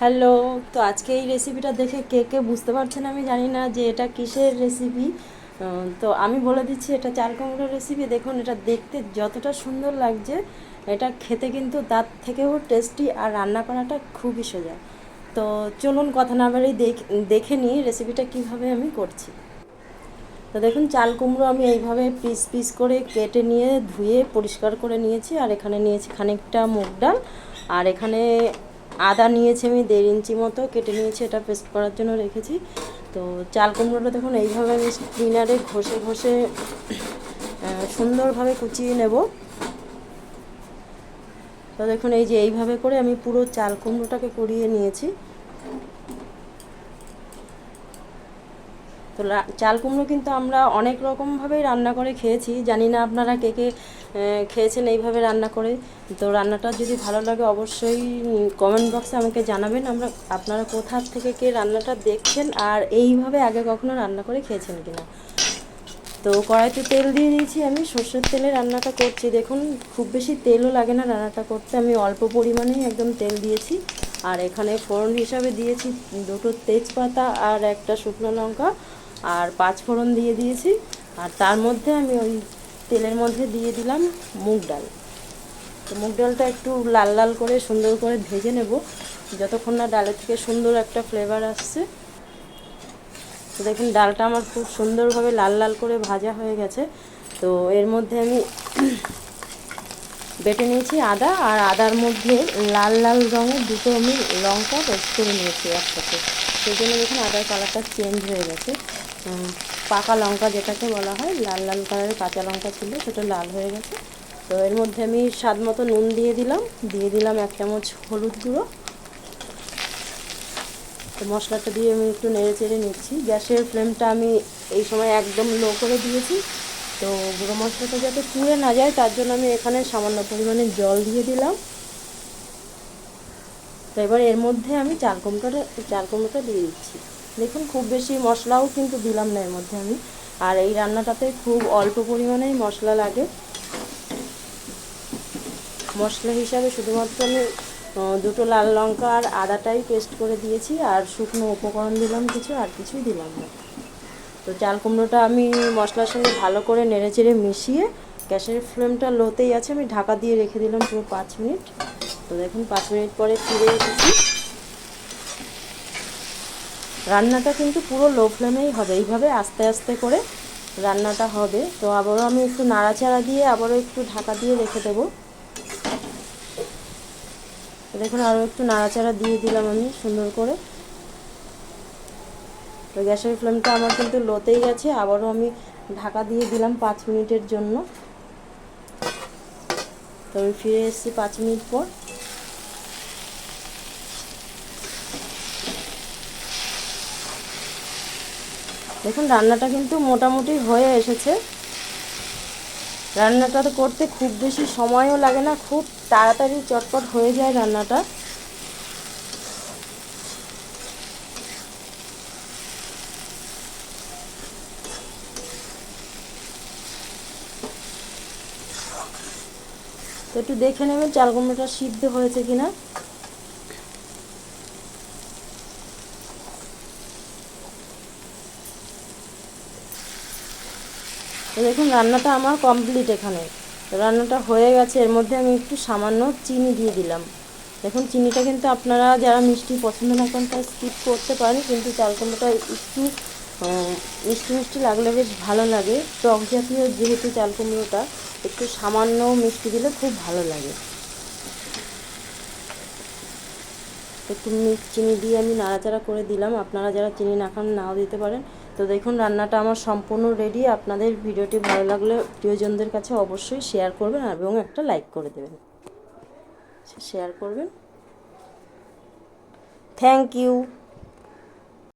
Hello. তো আজকে এই রেসিপিটা দেখে কে কে বুঝতে পারছেন আমি জানি না যে এটা কিসের রেসিপি। তো আমি বলে দিচ্ছি, এটা চাল কুমড়োর রেসিপি। দেখুন, এটা দেখতে যতটা সুন্দর লাগছে, এটা খেতে কিন্তু তার থেকেও টেস্টি, আর রান্না করাটা খুবই সোজা। তো চলুন কথা না বাড়িয়ে দেখে নিই রেসিপিটা কিভাবে আমি করছি। তো দেখুন, চাল কুমড়ো আমি এইভাবে পিস পিস করে কেটে নিয়ে ধুয়ে পরিষ্কার করে নিয়েছি। আর এখানে নিয়েছি খানিকটা মুগ ডাল, আর এখানে আদা নিয়েছি আমি 1.5 ইঞ্চি মতো কেটে নিয়েছি, এটা পেস্ট করার জন্য রেখেছি। তো চাল কুমড়োটা দেখুন এইভাবে আমি স্পিনারে ঘষে ঘষে সুন্দরভাবে কুচিয়ে নেব। তো দেখুন এই যে এইভাবে করে আমি পুরো চাল কুমড়োটাকে কুড়িয়ে নিয়েছি। তো চাল কুমড়ো কিন্তু আমরা অনেক রকমভাবেই রান্না করে খেয়েছি, জানি না আপনারা কে কে খেয়েছেন এইভাবে রান্না করে। তো রান্নাটা যদি ভালো লাগে অবশ্যই কমেন্ট বক্সে আমাকে জানাবেন আপনারা কোথা থেকে কে রান্নাটা দেখছেন, আর এইভাবে আগে কখনো রান্না করে খেয়েছেন কিনা। তো কড়াইতে তেল দিয়ে দিয়েছি, আমি সর্ষের তেলে রান্নাটা করছি। দেখুন, খুব বেশি তেলও লাগে না রান্নাটা করতে, আমি অল্প পরিমাণেই একদম তেল দিয়েছি। আর এখানে ফোড়ন হিসাবে দিয়েছি 2টো তেজপাতা আর একটা শুকনো লঙ্কা, আর 5 ফোড়ন দিয়ে দিয়েছি। আর তার মধ্যে আমি ওই তেলের মধ্যে দিয়ে দিলাম মুগ ডাল। তো মুগ ডালটা একটু লাল লাল করে সুন্দর করে ভেজে নেব, যতক্ষণ না ডালের থেকে সুন্দর একটা ফ্লেভার আসছে। তো দেখুন, ডালটা আমার খুব সুন্দরভাবে লাল লাল করে ভাজা হয়ে গেছে। তো এর মধ্যে আমি বেটে নিয়েছি আদা, আর আদার মধ্যে লাল লাল রঙের 2টো আমি লঙ্কা পেস্ট করে নিয়েছি একসাথে। সেই জন্য দেখুন আদার কালারটা চেঞ্জ হয়ে গেছে। পাকা লঙ্কা যেটাকে বলা হয়, লাল লাল কালারের কাঁচা লঙ্কা ছিল, সেটা লাল হয়ে গেছে। তো এর মধ্যে আমি স্বাদ মতো নুন দিয়ে দিলাম 1 চামচ হলুদ গুঁড়ো। তো মশলাটা দিয়ে আমি একটু নেড়ে চেড়ে নিচ্ছি। গ্যাসের ফ্লেমটা আমি এই সময় একদম লো করে দিয়েছি। তো গুঁড়ো মশলাটা যাতে পুড়ে না যায় তার জন্য আমি এখানে সামান্য পরিমাণে জল দিয়ে দিলাম। তো এবার এর মধ্যে আমি চাল কুমড়োটা দিয়ে দিচ্ছি। দেখুন, খুব বেশি মশলাও কিন্তু দিলাম না এর মধ্যে আমি। আর এই রান্নাটাতে খুব অল্প পরিমাণেই মশলা লাগে। মশলা হিসাবে শুধুমাত্র আমি 2টো লাল লঙ্কা আর আদাটাই পেস্ট করে দিয়েছি, আর শুকনো উপকরণ দিলাম কিছু, আর কিছুই দিলাম না। তো চাল কুমড়োটা আমি মশলার সঙ্গে ভালো করে নেড়েচেড়ে মিশিয়ে গ্যাসের ফ্লেমটা লোতেই আছে, আমি ঢাকা দিয়ে রেখে দিলাম পুরো 5 মিনিট। তো দেখুন 5 মিনিট পরে ফিরে এসেছি। রান্নাটা কিন্তু পুরো লো ফ্লেমেই হবে, এইভাবে আস্তে আস্তে করে রান্নাটা হবে। তো আবারও আমি একটু নাড়াচাড়া দিয়ে আবারও একটু ঢাকা দিয়ে রেখে দেবো। দেখুন আরও একটু নাড়াচাড়া দিয়ে দিলাম আমি সুন্দর করে। তো গ্যাসের ফ্লেমটা আমার কিন্তু লোতেই আছে, আবারও আমি ঢাকা দিয়ে দিলাম 5 মিনিটের জন্য। তো আমি ফিরে এসেছি 5 মিনিট পর। দেখুন রান্নাটা কিন্তু মোটামুটি হয়ে এসেছে। রান্নাটা করতে খুব বেশি সময়ও লাগে না, খুব তাড়াতাড়ি চটপট হয়ে যায় রান্নাটা। তো একটু দেখে নেবেন চাল কুমড়োটা সিদ্ধ হয়েছে কিনা। তো দেখুন রান্নাটা আমার কমপ্লিট এখানে। তো রান্নাটা হয়ে গেছে, এর মধ্যে আমি একটু সামান্য চিনি দিয়ে দিলাম। দেখুন চিনিটা কিন্তু আপনারা যারা মিষ্টি পছন্দ না করেন তারা স্কিপ করতে পারেন, কিন্তু চাল কুমড়োটা একটু মিষ্টি মিষ্টি লাগলে বেশ ভালো লাগে। টক জাতীয় যেহেতু চাল কুমড়োটা, একটু সামান্য মিষ্টি দিলে খুব ভালো লাগে। একটু চিনি দিয়ে আমি নাড়াচাড়া করে দিলাম, আপনারা যারা চিনি না খান নাও দিতে পারেন। তো দেখুন রান্নাটা আমার সম্পূর্ণ রেডি। আপনাদের ভিডিওটি ভালো লাগলে প্রিয়জনদের কাছে অবশ্যই শেয়ার করবেন এবং একটা লাইক করে দেবেন, শেয়ার করবেন। Thank you.